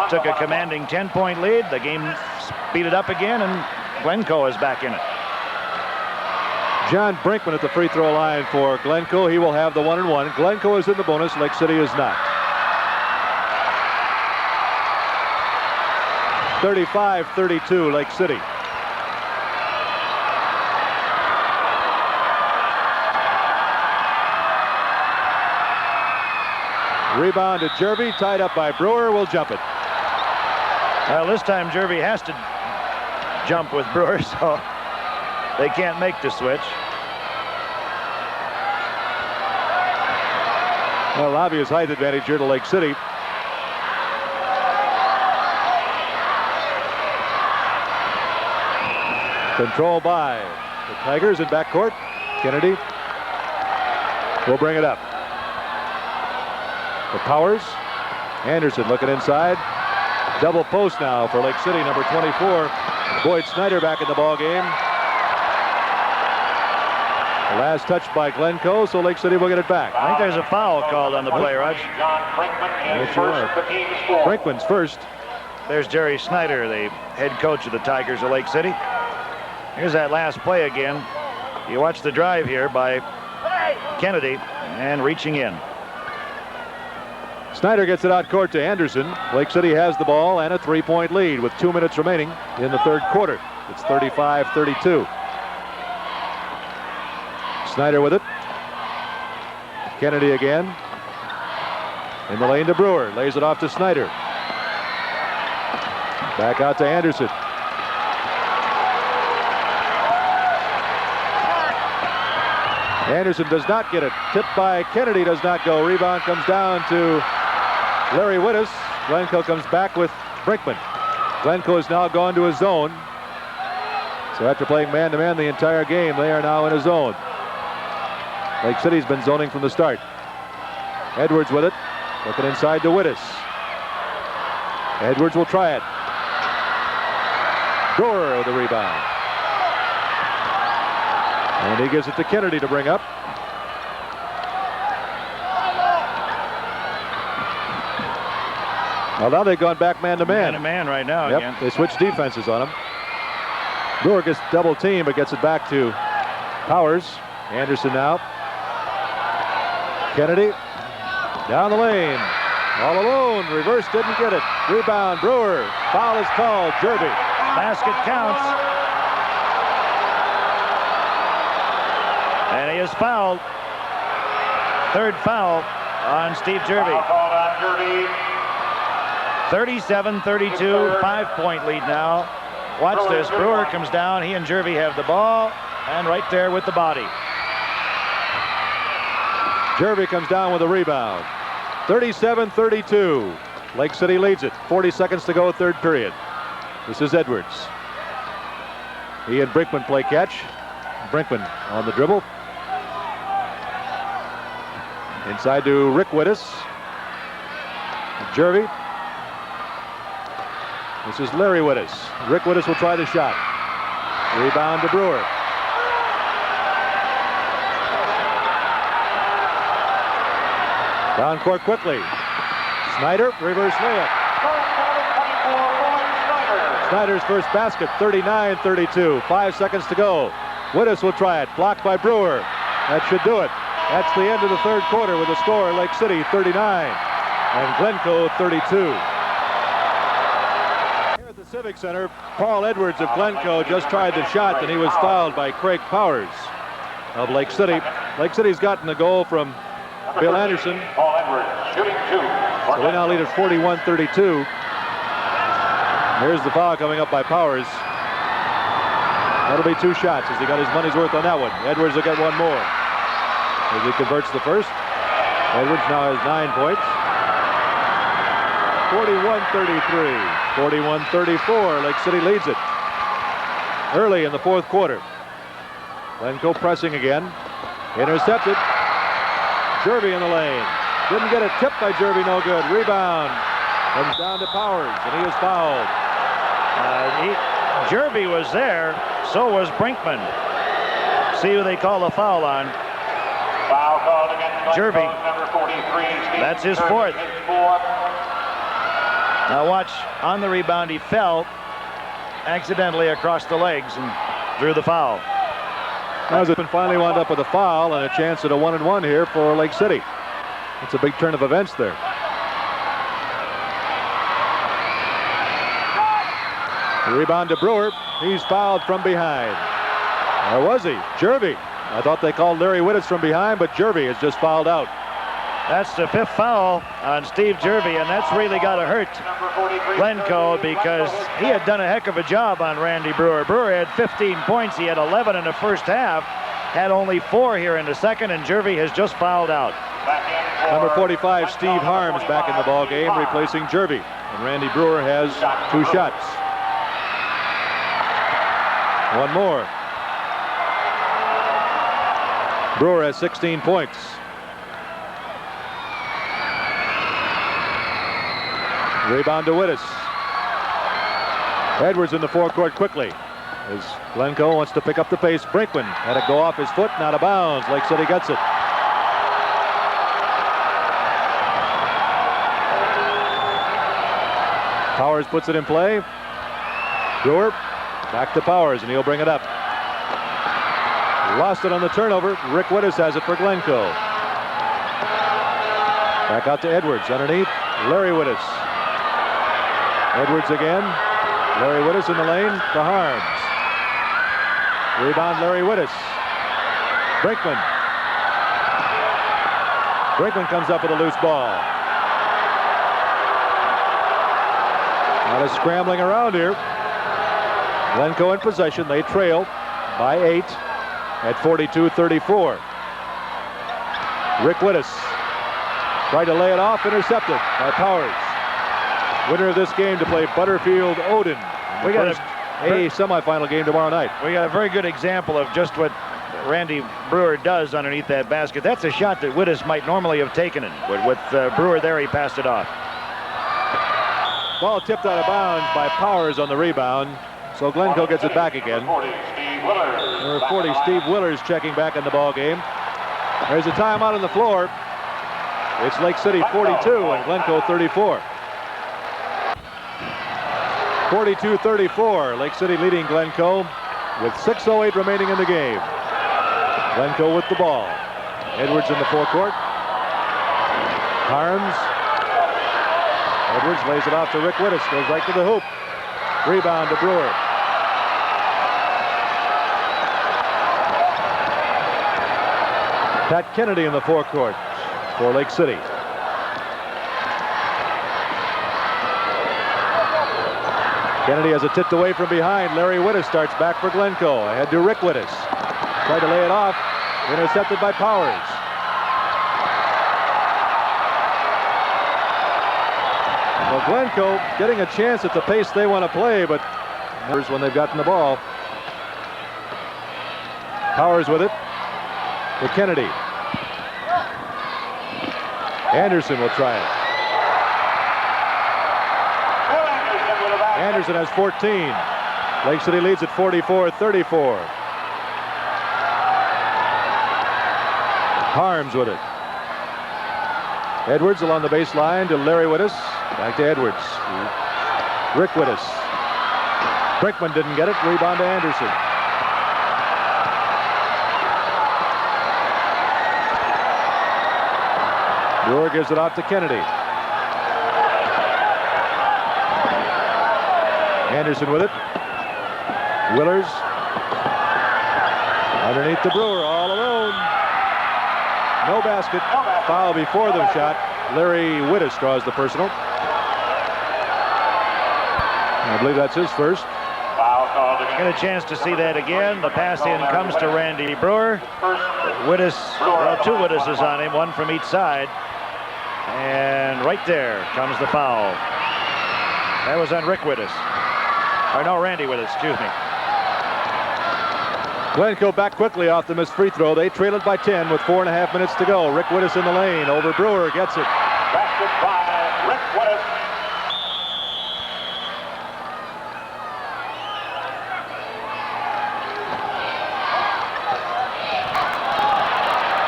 took a commanding 10-point lead. The game speeded up again, and Glencoe is back in it. John Brinkman at the free throw line for Glencoe. He will have the 1-and-1. Glencoe is in the bonus. Lake City is not. 35-32, Lake City. Rebound to Jervy, tied up by Brewer, will jump it. Well, this time Jervy has to jump with Brewer, so they can't make the switch. Well, obvious height advantage here to Lake City. Control by the Tigers in backcourt. Kennedy will bring it up. For Powers. Anderson looking inside. Double post now for Lake City, number 24. Boyd Snyder back in the ball game. The last touch by Glencoe, so Lake City will get it back. I think there's a foul called on the play, Raj. Brinkman's first. There's Jerry Snyder, the head coach of the Tigers of Lake City. Here's that last play again. You watch the drive here by Kennedy and reaching in. Snyder gets it out court to Anderson. Lake City has the ball and a 3-point lead with 2 minutes remaining in the third quarter. It's 35-32. Snyder with it. Kennedy again. In the lane to Brewer. Lays it off to Snyder. Back out to Anderson. Anderson does not get it. Tipped by Kennedy, does not go. Rebound comes down to Larry Wittes. Glencoe comes back with Brinkman. Glencoe has now gone to a zone. So after playing man-to-man the entire game, they are now in a zone. Lake City's been zoning from the start. Edwards with it. Looking inside to Wittes. Edwards will try it. Brewer with the rebound. And he gives it to Kennedy to bring up. Well, now they've gone back man-to-man. Man-to-man right now again. They switch defenses on him. Brewer gets double teamed, but gets it back to Powers. Anderson now. Kennedy down the lane. All alone. Reverse, didn't get it. Rebound, Brewer. Foul is called. Jervy. Basket counts. And he is fouled. Third foul on Steve Jervy. 37-32, 5-point lead now. Watch this. Brewer comes down. He and Jervy have the ball. And right there with the body. Jervy comes down with a rebound. 37-32. Lake City leads it. 40 seconds to go, third period. This is Edwards. He and Brinkman play catch. Brinkman on the dribble. Inside to Rick Wittes. Jervy. This is Larry Wittes. Rick Wittes will try the shot. Rebound to Brewer. Down court quickly. Snyder, reverse layup. Snyder's first basket, 39-32. 5 seconds to go. Wittes will try it. Blocked by Brewer. That should do it. That's the end of the third quarter with the score, Lake City 39 and Glencoe 32. Here at the Civic Center, Paul Edwards of Glencoe just tried the shot, and he was fouled by Craig Powers of Lake City. Lake City's gotten the goal from Bill Anderson. Paul Edwards shooting 2. So they now lead at 41-32. Here's the foul coming up by Powers. That'll be 2 shots as he got his money's worth on that one. Edwards will get one more as he converts the first. Edwards now has 9 points. 41-33. 41-34. Lake City leads it early in the 4th quarter. Glencoe pressing again. Intercepted. Jervy in the lane. Didn't get it. Tipped by Jervy. No good. Rebound. Comes down to Powers, and he is fouled. Jervy was there. So was Brinkman. See who they call the foul on. Foul called against Jervy. Number 43. That's his 4th. Now watch, on the rebound, he fell accidentally across the legs and drew the foul. Husband finally wound up with a foul and a chance at a 1-and-1 here for Lake City. It's a big turn of events there. The rebound to Brewer. He's fouled from behind. Or was he? Jervy. I thought they called Larry Wittes from behind, but Jervy has just fouled out. That's the 5th foul on Steve Jervy, and that's really got to hurt Glencoe because he had done a heck of a job on Randy Brewer. Brewer had 15 points. He had 11 in the first half, had only 4 here in the second, and Jervy has just fouled out. Number 45, Steve Harms, back in the ball game, replacing Jervy. And Randy Brewer has 2 shots. One more. Brewer has 16 points. Rebound to Wittes. Edwards in the forecourt quickly as Glencoe wants to pick up the pace. Brinkman had it go off his foot, not out of bounds. Lake City gets it. Powers puts it in play. Brewer back to Powers, and he'll bring it up. Lost it on the turnover. Rick Wittes has it for Glencoe. Back out to Edwards underneath. Larry Wittes. Edwards again. Larry Wittes in the lane to Harms. Rebound Larry Wittes. Brinkman. Brinkman comes up with a loose ball. A lot of scrambling around here. Glencoe in possession. They trail by 8 at 42-34. Rick Wittes tried to lay it off, intercepted by Powers. Winner of this game to play Butterfield Odin. We got a semifinal game tomorrow night. We got a very good example of just what Randy Brewer does underneath that basket. That's a shot that Wittes might normally have taken it, but with Brewer there, he passed it off. Ball tipped out of bounds by Powers on the rebound, so Glencoe gets it back again. Number 40, Steve Willers checking back in the ball game. There's a timeout on the floor. It's Lake City 42 and Glencoe 34. 42-34. Lake City leading Glencoe with 6:08 remaining in the game. Glencoe with the ball. Edwards in the forecourt. Harms. Edwards lays it off to Rick Wittes. Goes right to the hoop. Rebound to Brewer. Pat Kennedy in the forecourt for Lake City. Kennedy has it tipped away from behind. Larry Wittes starts back for Glencoe. Ahead to Rick Wittes. Tried to lay it off. Intercepted by Powers. Well, Glencoe getting a chance at the pace they want to play, but when they've gotten the ball. Powers with it to Kennedy. Anderson will try it. Anderson has 14. Lake City leads at 44-34. Harms with it. Edwards along the baseline to Larry Wittes. Back to Edwards. Rick Wittes. Brinkman didn't get it. Rebound to Anderson. Brewer gives it off to Kennedy. Anderson with it. Willers. Underneath the Brewer, all alone. No basket. Foul before the shot. Larry Wittes draws the personal. I believe that's his first. Foul called against. Get a chance to see that again. The pass in comes to Randy Brewer. Wittes, well, two Witteses on him, one from each side. And right there comes the foul. That was on Rick Wittes. Or no, Randy Wittes, excuse me. Glencoe back quickly off the missed free throw. They trail it by 10 with 4.5 minutes to go. Rick Wittes in the lane. Over Brewer, gets it. Basket by Rick Wittes.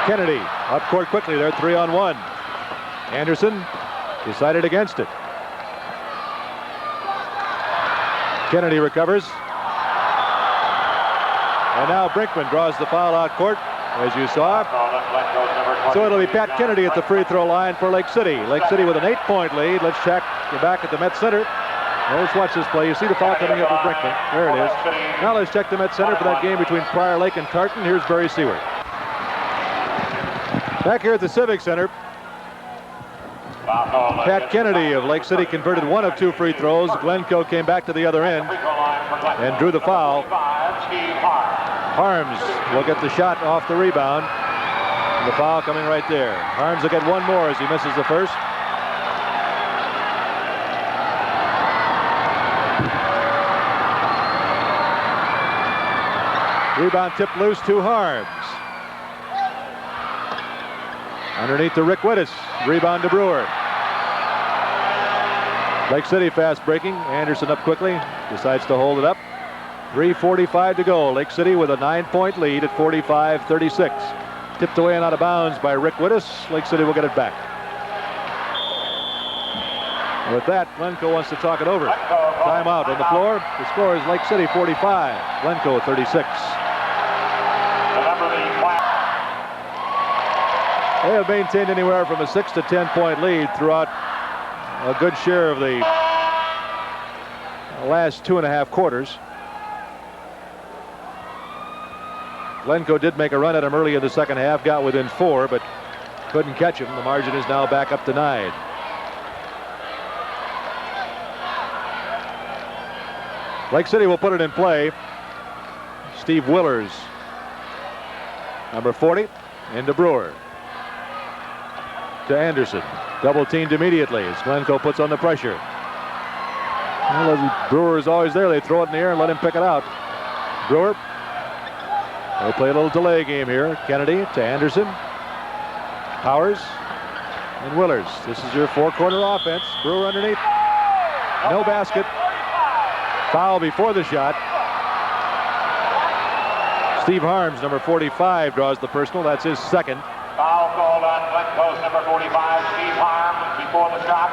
Kennedy up court quickly. They're 3-on-1. Anderson decided against it. Kennedy recovers. And now Brinkman draws the foul out court, as you saw. So it'll be Pat Kennedy at the free throw line for Lake City. Lake City with an 8-point lead. Let's check the back at the Met Center. Well, let's watch this play. You see the foul coming up with Brinkman. There it is. Now let's check the Met Center for that game between Prior Lake and Tartan. Here's Barry Seward. Back here at the Civic Center, Pat Kennedy of Lake City converted one of two free throws. Glencoe came back to the other end and drew the foul. Harms will get the shot off the rebound. And the foul coming right there. Harms will get one more as he misses the first. Rebound tipped loose to Harms. Underneath to Rick Wittes. Rebound to Brewer. Lake City fast breaking. Anderson up quickly. Decides to hold it up. 3:45 to go. Lake City with a 9-point lead at 45-36. Tipped away and out of bounds by Rick Wittes. Lake City will get it back. And with that, Glencoe wants to talk it over. Timeout on the floor. The score is Lake City 45, Glencoe 36. They have maintained anywhere from a 6 to 10-point lead throughout a good share of the last 2.5 quarters. Glencoe did make a run at him early in the second half, got within 4, but couldn't catch him. The margin is now back up to 9. Lake City will put it in play. Steve Willers, number 40, into Brewer. To Anderson. Double teamed immediately as Glencoe puts on the pressure. Well, Brewer is always there. They throw it in the air and let him pick it out. Brewer. They'll play a little delay game here. Kennedy to Anderson. Powers and Willers. This is your four-quarter offense. Brewer underneath. No basket. Foul before the shot. Steve Harms, number 45, draws the personal. That's his second. Foul called on Glencoe's number 45, Steve Harms, before the shot.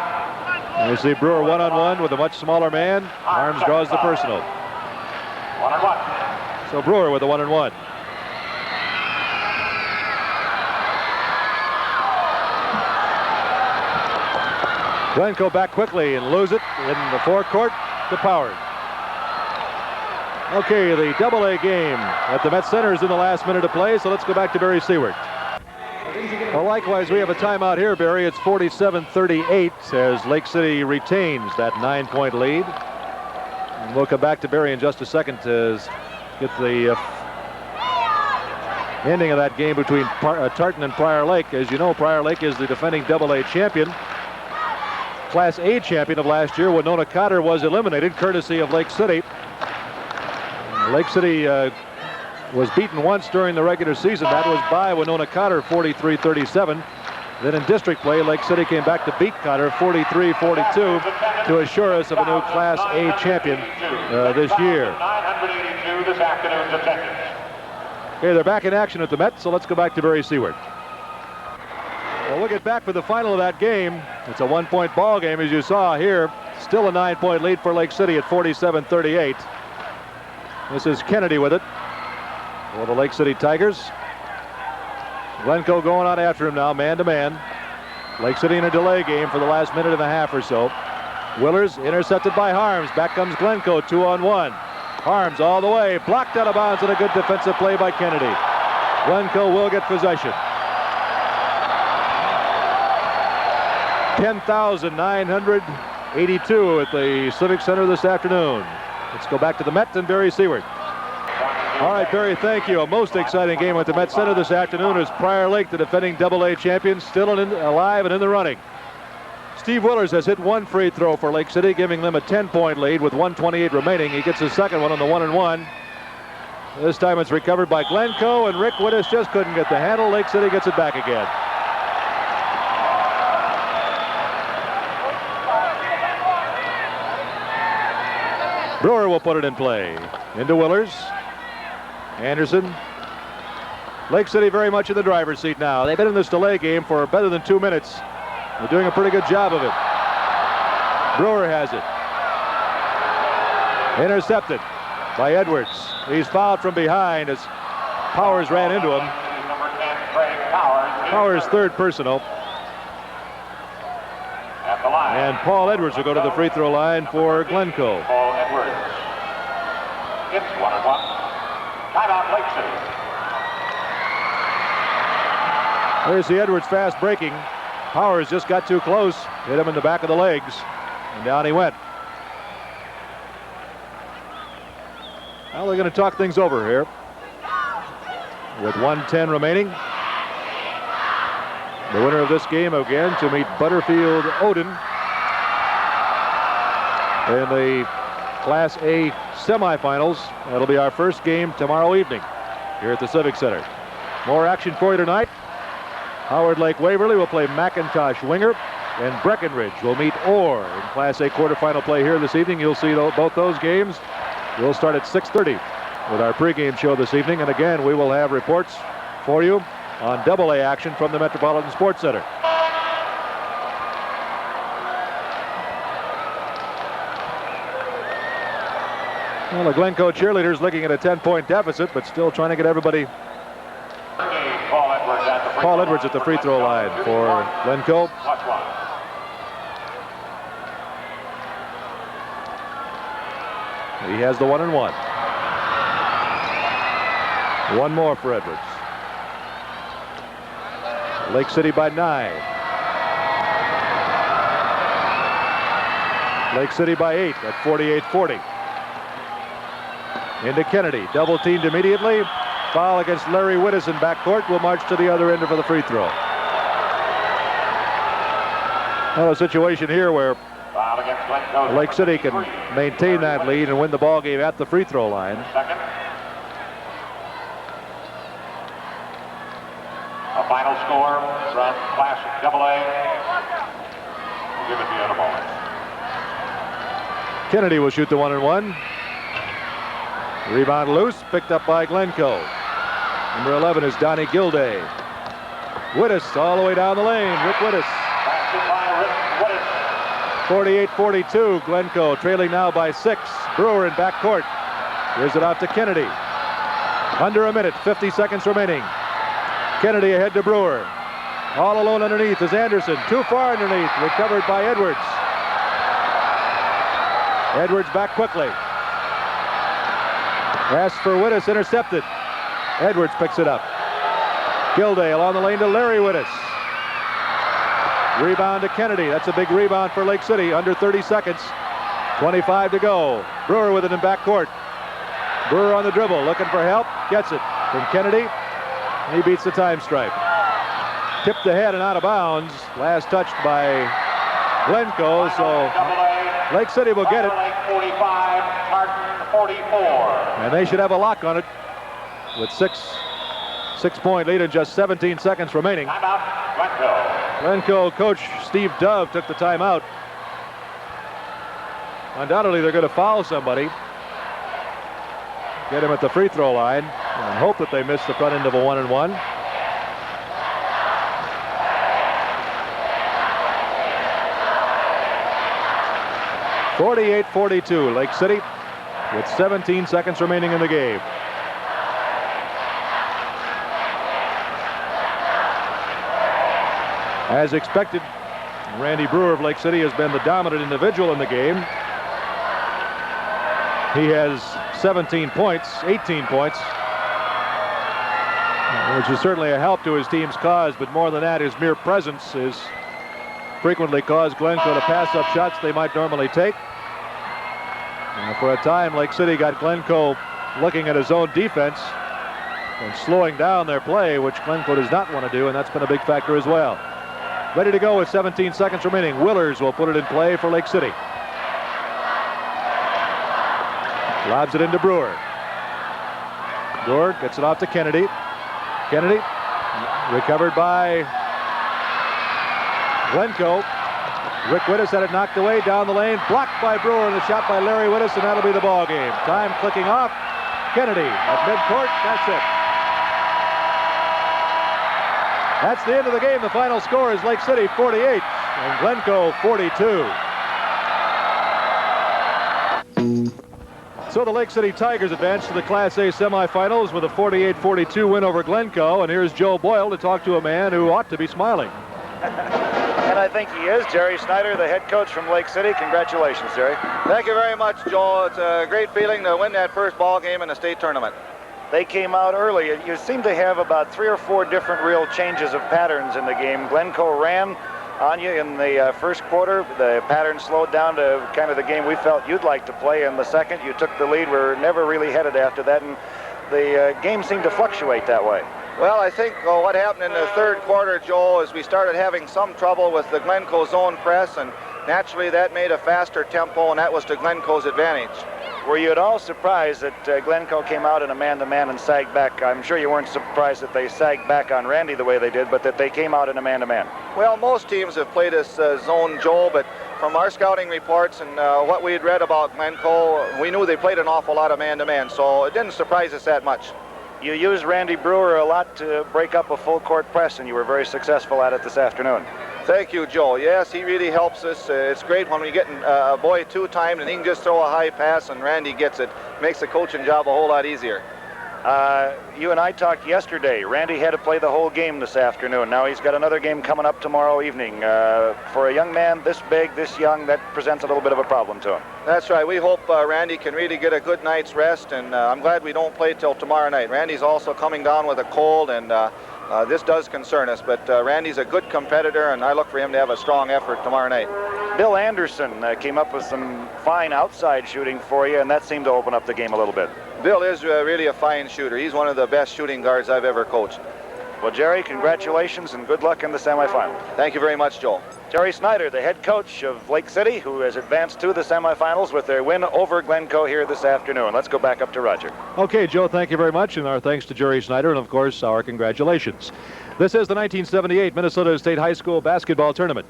And you see Brewer one-on-one with a much smaller man. Harms draws the personal. 1-on-1. So Brewer with a 1-on-1. Glencoe back quickly and lose it in the forecourt to Powers. Okay, the AA game at the Met Center is in the last minute of play, so let's go back to Barry Seward. Well, likewise, we have a timeout here, Barry. It's 47-38 as Lake City retains that 9-point lead. And we'll come back to Barry in just a second to get the ending of that game between Tartan and Prior Lake. As you know, Prior Lake is the defending AA champion. Class A champion of last year, Winona Cotter, was eliminated courtesy of Lake City. Lake City was beaten once during the regular season. That was by Winona Cotter, 43-37. Then in district play, Lake City came back to beat Cotter 43-42 to assure us of a new Class A champion this year. 982 this afternoon's attendance. Okay, they're back in action at the Met, so let's go back to Barry Seward. Well, we'll get back for the final of that game. It's a 1-point ball game, as you saw here. Still a 9-point lead for Lake City at 47-38. This is Kennedy with it for the Lake City Tigers. Glencoe going out after him now, man-to-man. Lake City in a delay game for the last minute and a half or so. Willers intercepted by Harms. Back comes Glencoe, 2-on-1. Harms all the way, blocked out of bounds, and a good defensive play by Kennedy. Glencoe will get possession. 10,982 at the Civic Center this afternoon. Let's go back to the Met and Barry Seward. All right, Barry, thank you. A most exciting game at the Met Center this afternoon as Prior Lake, the defending AA champions, still alive and in the running. Steve Willers has hit one free throw for Lake City, giving them a 10-point lead with 1:28 remaining. He gets his second one on the 1-and-1. This time it's recovered by Glencoe, and Rick Wittes just couldn't get the handle. Lake City gets it back again. Brewer will put it in play. Into Willers. Anderson. Lake City very much in the driver's seat now. They've been in this delay game for better than 2 minutes. They're doing a pretty good job of it. Brewer has it. Intercepted by Edwards. He's fouled from behind as Powers ran into him. Powers' third personal. And Paul Edwards will go to the free throw line for Glencoe. Paul Edwards. It's 1-and-1. Timeout, Lake City. There's the Edwards fast breaking. Powers just got too close. Hit him in the back of the legs. And down he went. Well, they're going to talk things over here. With 1:10 remaining. The winner of this game again to meet Butterfield Odin in the Class A semifinals. That'll be our first game tomorrow evening here at the Civic Center. More action for you tonight. Howard Lake Waverly will play McIntosh Winger, and Breckenridge will meet Orr in Class A quarterfinal play here this evening. You'll see both those games. We'll start at 6:30 with our pregame show this evening, and again we will have reports for you on AA action from the Metropolitan Sports Center. Well, the Glencoe cheerleaders looking at a 10-point deficit, but still trying to get everybody. Paul Edwards at the free throw line for Glencoe. He has the 1-and-1. One more for Edwards. Lake City by 9. Lake City by 8 at 48-40. Into Kennedy, double teamed immediately. Foul against Larry Wittes in backcourt. Will march to the other end for the free throw. Well, a situation here where Lake City can maintain that lead and win the ball game at the free throw line. A final score from Class AA. We'll give it to you in a moment. Kennedy will shoot the 1-and-1. Rebound loose, picked up by Glencoe. Number 11 is Donnie Gilday. Wittes all the way down the lane. Rick Wittes. 48-42. Glencoe trailing now by 6. Brewer in backcourt. Here's it off to Kennedy. Under a minute, 50 seconds remaining. Kennedy ahead to Brewer. All alone underneath is Anderson. Too far underneath. Recovered by Edwards. Edwards back quickly. Pass for Wittes, intercepted. Edwards picks it up. Gilday along the lane to Larry Wittes. Rebound to Kennedy. That's a big rebound for Lake City. Under 30 seconds. 25 to go. Brewer with it in backcourt. Brewer on the dribble, looking for help. Gets it from Kennedy. He beats the time stripe. Tipped ahead and out of bounds. Last touched by Glencoe, so Lake City will get it. 45, Martin 44. And they should have a lock on it with six-point lead and just 17 seconds remaining. Timeout, Glencoe. Glencoe coach Steve Dove took the timeout. Undoubtedly, they're going to foul somebody. Get him at the free throw line and hope that they miss the front end of a 1-and-1. (48-42) Lake City with 17 seconds remaining in the game. As expected, Randy Brewer of Lake City has been the dominant individual in the game. He has 17 points, 18 points, which is certainly a help to his team's cause, but more than that, his mere presence is frequently caused Glencoe to pass up shots they might normally take. And for a time, Lake City got Glencoe looking at his own defense and slowing down their play, which Glencoe does not want to do, and that's been a big factor as well. Ready to go with 17 seconds remaining. Willers will put it in play for Lake City. Lobs it into Brewer. Brewer gets it off to Kennedy. Kennedy recovered by Glencoe. Rick Wittes had it knocked away down the lane, blocked by Brewer, and the shot by Larry Wittes, and that'll be the ball game. Time clicking off. Kennedy at midcourt. That's it. That's the end of the game. The final score is Lake City 48 and Glencoe 42. So the Lake City Tigers advance to the Class A semifinals with a 48-42 win over Glencoe. And here's Joe Boyle to talk to a man who ought to be smiling. And I think he is. Jerry Snyder, the head coach from Lake City. Congratulations, Jerry. Thank you very much, Joel. It's a great feeling to win that first ball game in the state tournament. They came out early. You seem to have about 3 or 4 different real changes of patterns in the game. Glencoe ran on you in the first quarter. The pattern slowed down to kind of the game we felt you'd like to play. In the second, you took the lead. We were never really headed after that, and the game seemed to fluctuate that way. Well, I think what happened in the third quarter, Joel, is we started having some trouble with the Glencoe zone press, and naturally that made a faster tempo, and that was to Glencoe's advantage. Were you at all surprised that Glencoe came out in a man-to-man and sagged back? I'm sure you weren't surprised that they sagged back on Randy the way they did, but that they came out in a man-to-man. Well, most teams have played this zone, Joel, but from our scouting reports and what we had read about Glencoe, we knew they played an awful lot of man-to-man, so it didn't surprise us that much. You used Randy Brewer a lot to break up a full-court press, and you were very successful at it this afternoon. Thank you, Joe. Yes, he really helps us. It's great when we get a boy 2-timed and he can just throw a high pass and Randy gets it. Makes the coaching job a whole lot easier. You and I talked yesterday. Randy had to play the whole game this afternoon. Now he's got another game coming up tomorrow evening. For a young man this big, this young, that presents a little bit of a problem to him. That's right. We hope Randy can really get a good night's rest, and I'm glad we don't play till tomorrow night. Randy's also coming down with a cold, and this does concern us, but Randy's a good competitor, and I look for him to have a strong effort tomorrow night. Bill Anderson came up with some fine outside shooting for you, and that seemed to open up the game a little bit. Bill is really a fine shooter. He's one of the best shooting guards I've ever coached. Well, Jerry, congratulations and good luck in the semifinal. Thank you very much, Joel. Jerry Snyder, the head coach of Lake City, who has advanced to the semifinals with their win over Glencoe here this afternoon. Let's go back up to Roger. Okay, Joe, thank you very much, and our thanks to Jerry Snyder, and of course, our congratulations. This is the 1978 Minnesota State High School basketball tournament.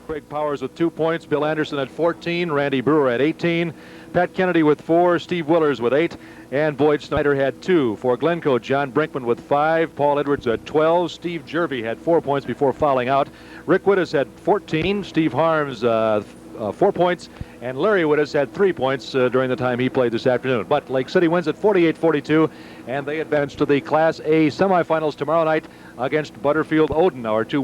Craig Powers with 2 points, Bill Anderson at 14, Randy Brewer at 18, Pat Kennedy with 4, Steve Willers with 8, and Boyd Snyder had 2. For Glencoe, John Brinkman with 5, Paul Edwards at 12, Steve Jervey had 4 points before fouling out, Rick Wittes had 14, Steve Harms 4 points, and Larry Wittes had 3 points during the time he played this afternoon. But Lake City wins at 48-42, and they advance to the Class A semifinals tomorrow night against Butterfield Odin, our 2